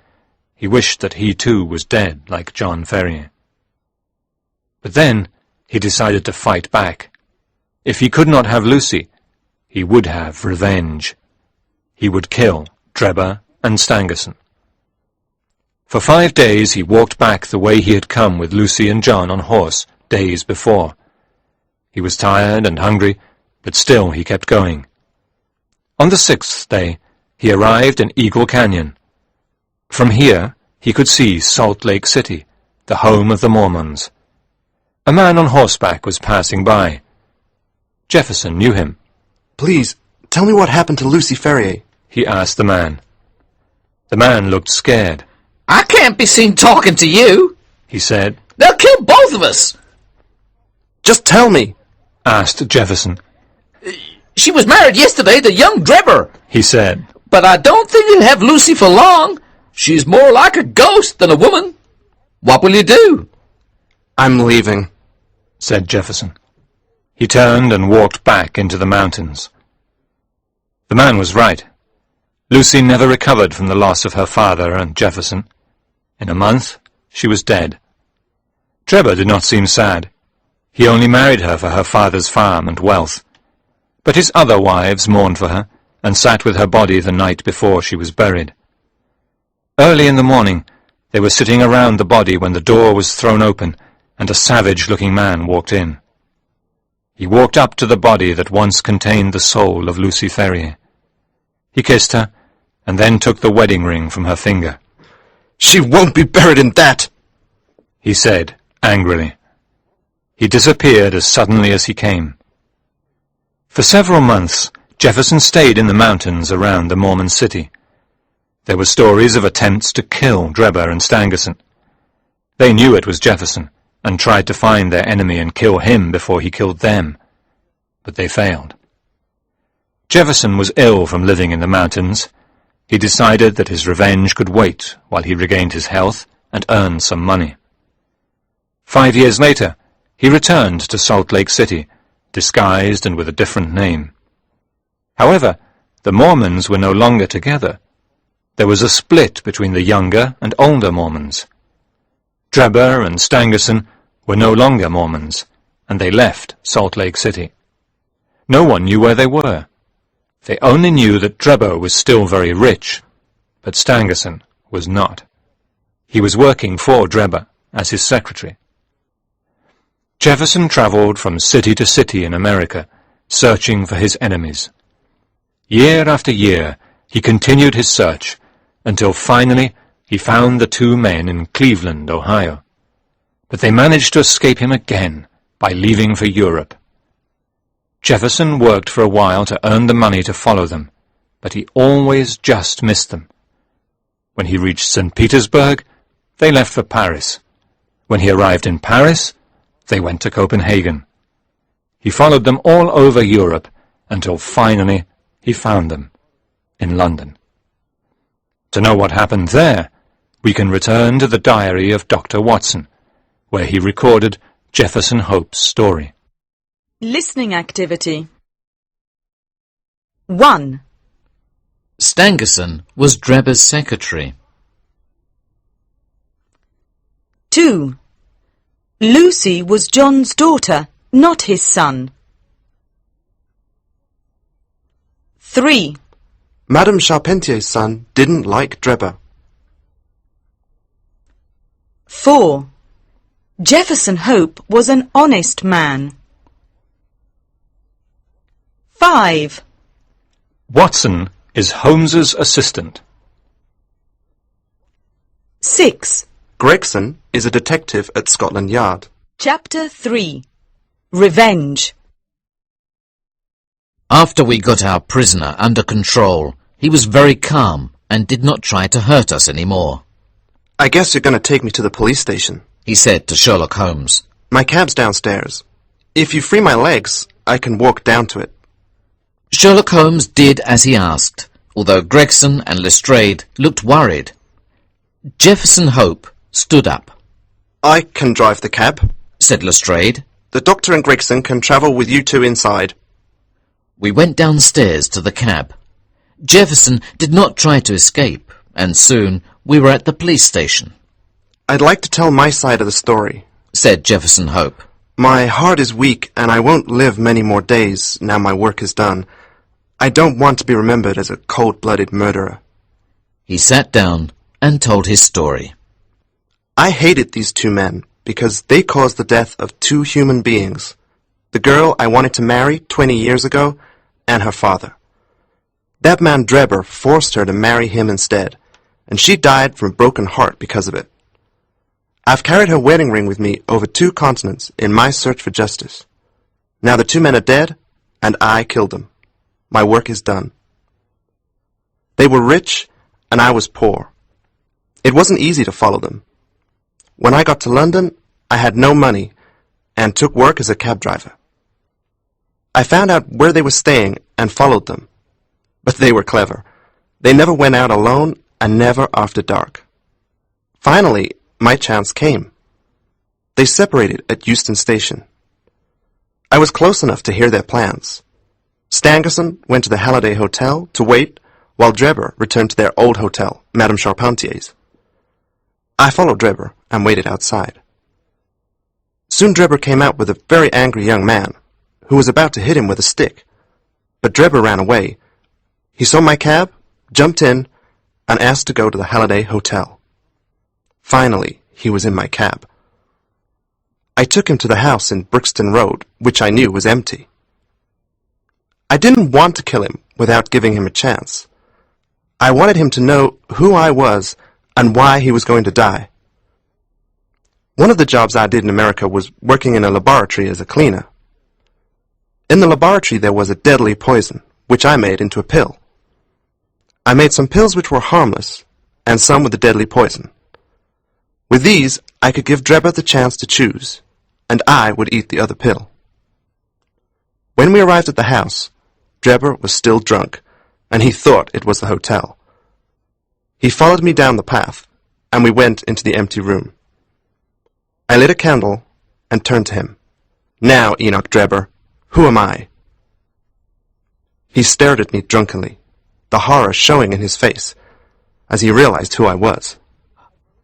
he wished that he too was dead like John Ferrier. But then he decided to fight back. If he could not have Lucy, he would have revenge. He would kill Drebber and Stangerson. For 5 days he walked back the way he had come with Lucy and John on horse days before. He was tired and hungry, but still he kept going. On the 6th day, he arrived in Eagle Canyon. From here, he could see Salt Lake City, the home of the Mormons. A man on horseback was passing by. Jefferson knew him. Please, tell me what happened to Lucy Ferrier, he asked the man. The man looked scared. I can't be seen talking to you, he said. They'll kill both of us. Just tell me, asked Jefferson. She was married yesterday to young Drebber, he said. But I don't think you'll have Lucy for long. She's more like a ghost than a woman. What will you do? I'm leaving, said Jefferson. He turned and walked back into the mountains. The man was right. Lucy never recovered from the loss of her father and Jefferson. In a month, she was dead. Drebber did not seem sad. He only married her for her father's farm and wealth. But his other wives mourned for her, and sat with her body the night before she was buried. Early in the morning, they were sitting around the body when the door was thrown open, and a savage-looking man walked in. He walked up to the body that once contained the soul of Lucy Ferrier. He kissed her, and then took the wedding ring from her finger. She won't be buried in that, he said angrily. He disappeared as suddenly as he came. For several months, Jefferson stayed in the mountains around the Mormon city. There were stories of attempts to kill Drebber and Stangerson. They knew it was Jefferson, and tried to find their enemy and kill him before he killed them. But they failed. Jefferson was ill from living in the mountains. He decided that his revenge could wait while he regained his health and earned some money. 5 years later, he returned to Salt Lake City, disguised and with a different name. However, the Mormons were no longer together. There was a split between the younger and older Mormons. Drebber and Stangerson were no longer Mormons, and they left Salt Lake City. No one knew where they were. They only knew that Drebber was still very rich, but Stangerson was not. He was working for Drebber as his secretary. Jefferson traveled from city to city in America, searching for his enemies. Year after year, he continued his search, until finally he found the two men in Cleveland, Ohio. But they managed to escape him again by leaving for Europe. Jefferson worked for a while to earn the money to follow them, but he always just missed them. When he reached St. Petersburg, they left for Paris. When he arrived in Paris, they went to Copenhagen. He followed them all over Europe until finally he found them in London. To know what happened there, we can return to the diary of Dr. Watson, where he recorded Jefferson Hope's story. Listening activity. 1. Stangerson was Drebber's secretary. 2. Lucy was John's daughter, not his son. 3. Madame Charpentier's son didn't like Drebber. 4. Jefferson Hope was an honest man. 5. Watson is Holmes's assistant. 6. Gregson is a detective at Scotland Yard. Chapter 3. Revenge. After we got our prisoner under control, he was very calm and did not try to hurt us any more. I guess you're going to take me to the police station. He said to Sherlock Holmes. My cab's downstairs. If you free my legs, I can walk down to it. Sherlock Holmes did as he asked, although Gregson and Lestrade looked worried. Jefferson Hope stood up. I can drive the cab, said Lestrade. The doctor and Gregson can travel with you two inside. We went downstairs to the cab. Jefferson did not try to escape, and soon we were at the police station. I'd like to tell my side of the story, said Jefferson Hope. My heart is weak, and I won't live many more days now my work is done. I don't want to be remembered as a cold-blooded murderer. He sat down and told his story. I hated these two men because they caused the death of two human beings, the girl I wanted to marry 20 years ago and her father. That man Drebber forced her to marry him instead, and she died from a broken heart because of it. I've carried her wedding ring with me over 2 continents in my search for justice. Now the 2 men are dead, and I killed them. My work is done. They were rich, and I was poor. It wasn't easy to follow them. When I got to London, I had no money, and took work as a cab driver. I found out where they were staying and followed them. But they were clever. They never went out alone, and never after dark. Finally, my chance came. They separated at Euston Station. I was close enough to hear their plans. Stangerson went to the Halliday Hotel to wait, while Drebber returned to their old hotel, Madame Charpentier's. I followed Drebber and waited outside. Soon Drebber came out with a very angry young man, who was about to hit him with a stick. But Drebber ran away. He saw my cab, jumped in, and asked to go to the Halliday Hotel. Finally, he was in my cab. I took him to the house in Brixton Road, which I knew was empty. I didn't want to kill him without giving him a chance. I wanted him to know who I was and why he was going to die. One of the jobs I did in America was working in a laboratory as a cleaner. In the laboratory there was a deadly poison, which I made into a pill. I made some pills which were harmless, and some with the deadly poison. With these, I could give Drebber the chance to choose, and I would eat the other pill. When we arrived at the house, Drebber was still drunk, and he thought it was the hotel. He followed me down the path, and we went into the empty room. I lit a candle and turned to him. Now, Enoch Drebber, who am I? He stared at me drunkenly, the horror showing in his face, as he realized who I was.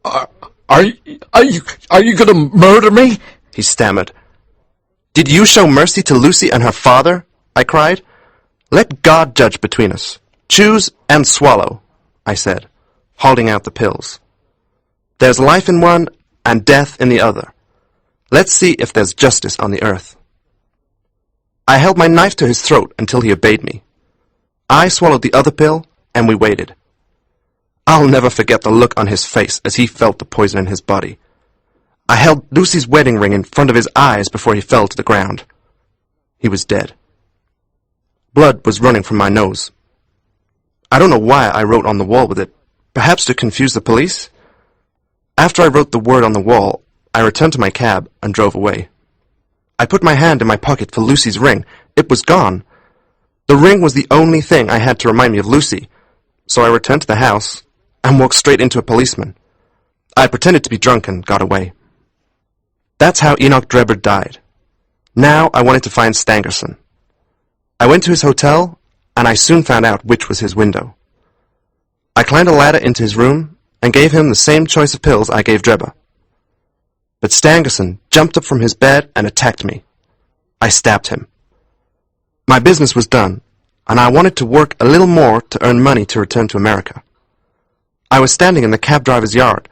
Are you going to murder me? He stammered. Did you show mercy to Lucy and her father? I cried. Let God judge between us. Choose and swallow, I said, holding out the pills. There's life in one and death in the other. Let's see if there's justice on the earth. I held my knife to his throat until he obeyed me. I swallowed the other pill, and we waited. I'll never forget the look on his face as he felt the poison in his body. I held Lucy's wedding ring in front of his eyes before he fell to the ground. He was dead. Blood was running from my nose. I don't know why I wrote on the wall with it, perhaps to confuse the police. After I wrote the word on the wall, I returned to my cab and drove away. I put my hand in my pocket for Lucy's ring. It was gone. The ring was the only thing I had to remind me of Lucy, so I returned to the house and walked straight into a policeman. I pretended to be drunk and got away. That's how Enoch Drebber died. Now I wanted to find Stangerson. I went to his hotel, and I soon found out which was his window. I climbed a ladder into his room and gave him the same choice of pills I gave Drebber. But Stangerson jumped up from his bed and attacked me. I stabbed him. My business was done, and I wanted to work a little more to earn money to return to America. I was standing in the cab driver's yard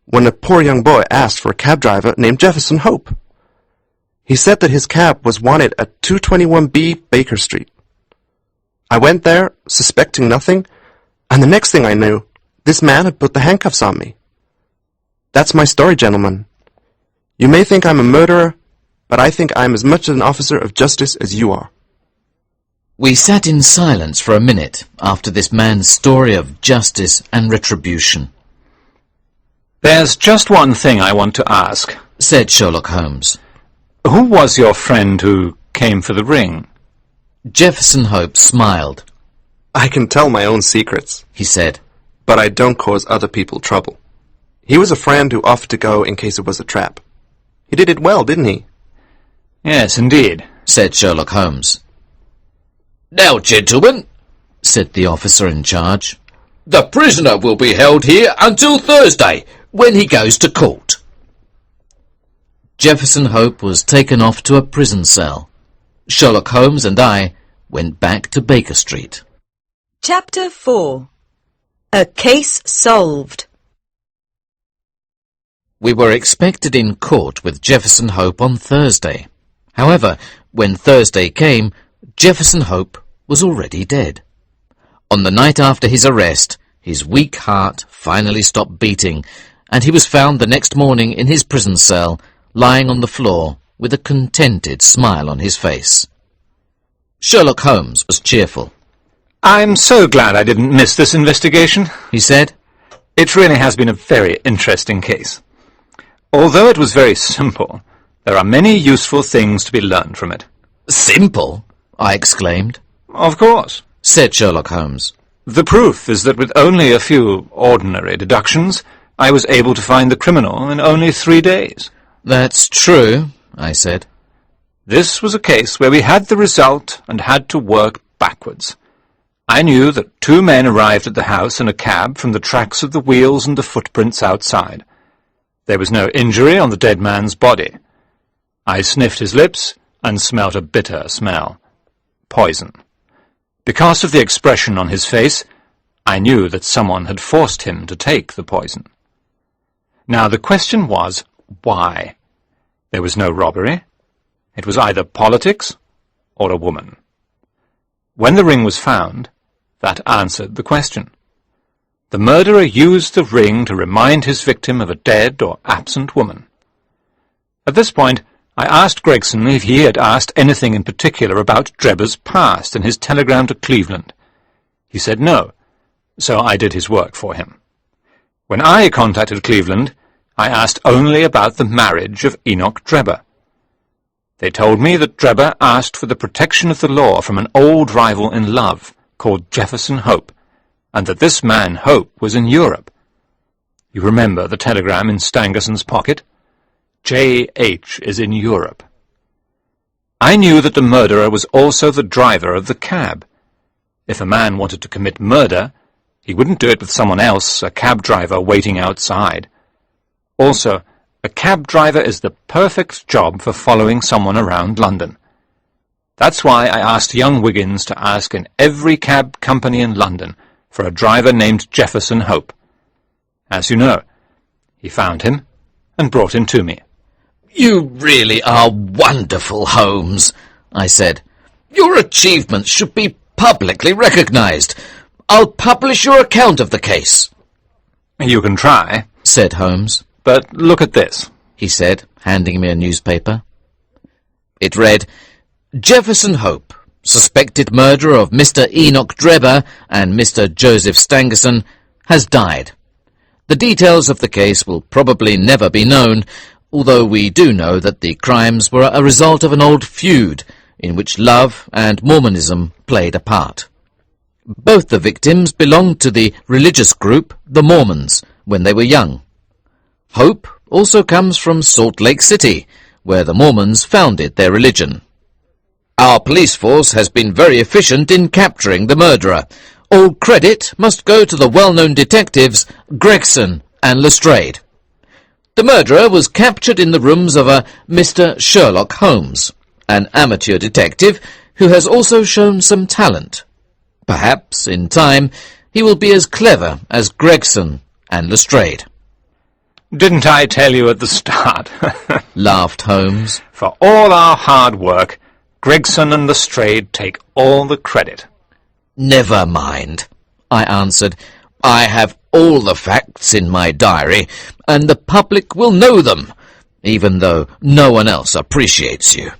when a poor young boy asked for a cab driver named Jefferson Hope. He said that his cab was wanted at 221B Baker Street. I went there, suspecting nothing, and the next thing I knew, this man had put the handcuffs on me. That's my story, gentlemen. You may think I'm a murderer, but I think I'm as much an officer of justice as you are. We sat in silence for a minute after this man's story of justice and retribution. There's just one thing I want to ask, said Sherlock Holmes. Who was your friend who came for the ring? Jefferson Hope smiled. I can tell my own secrets, He said. but I don't cause other people trouble. He was a friend who offered to go in case it was a trap. He did it well, didn't he? Yes, indeed. Said Sherlock Holmes. Now, gentlemen, said the officer in charge, the prisoner will be held here until Thursday, when he goes to court. Jefferson Hope was taken off to a prison cell. Sherlock Holmes and I went back to Baker Street. Chapter 4. A Case Solved. We were expected in court with Jefferson Hope on Thursday. However, when Thursday came, Jefferson Hope was already dead. On the night after his arrest, his weak heart finally stopped beating, and he was found the next morning in his prison cell, lying on the floor with a contented smile on his face. Sherlock Holmes was cheerful. I'm so glad I didn't miss this investigation, He said. It really has been a very interesting case. Although it was very simple, there are many useful things to be learned from it. Simple, I exclaimed. Of course. Said Sherlock Holmes. The proof is that with only a few ordinary deductions, I was able to find the criminal in only 3 days. That's true, I said. This was a case where we had the result and had to work backwards. I knew that 2 men arrived at the house in a cab from the tracks of the wheels and the footprints outside. There was no injury on the dead man's body. I sniffed his lips and smelt a bitter smell. Poison. Because of the expression on his face, I knew that someone had forced him to take the poison. Now the question was, why? There was no robbery. It was either politics or a woman. When the ring was found, that answered the question. The murderer used the ring to remind his victim of a dead or absent woman. At this point, I asked Gregson if he had asked anything in particular about Drebber's past in his telegram to Cleveland. He said no, so I did his work for him. When I contacted Cleveland, I asked only about the marriage of Enoch Drebber. They told me that Drebber asked for the protection of the law from an old rival in love called Jefferson Hope, and that this man Hope was in Europe. You remember the telegram in Stangerson's pocket? J.H. is in Europe. I knew that the murderer was also the driver of the cab. If a man wanted to commit murder, he wouldn't do it with someone else, a cab driver waiting outside. Also, a cab driver is the perfect job for following someone around London. That's why I asked young Wiggins to ask in every cab company in London for a driver named Jefferson Hope. As you know, he found him and brought him to me. You really are wonderful, Holmes, I said. Your achievements should be publicly recognized. I'll publish your account of the case. You can try, said Holmes. But look at this, he said, handing me a newspaper. It read, Jefferson Hope, suspected murderer of Mr. Enoch Drebber and Mr. Joseph Stangerson, has died. The details of the case will probably never be known, although we do know that the crimes were a result of an old feud in which love and Mormonism played a part. Both the victims belonged to the religious group, the Mormons, when they were young. Hope also comes from Salt Lake City, where the Mormons founded their religion. Our police force has been very efficient in capturing the murderer. All credit must go to the well-known detectives Gregson and Lestrade. The murderer was captured in the rooms of a Mr. Sherlock Holmes, an amateur detective who has also shown some talent. Perhaps, in time, he will be as clever as Gregson and Lestrade. Didn't I tell you at the start? Laughed Holmes. For all our hard work, Gregson and Lestrade take all the credit. Never mind, I answered. I have all the facts in my diary, and the public will know them, even though no one else appreciates you.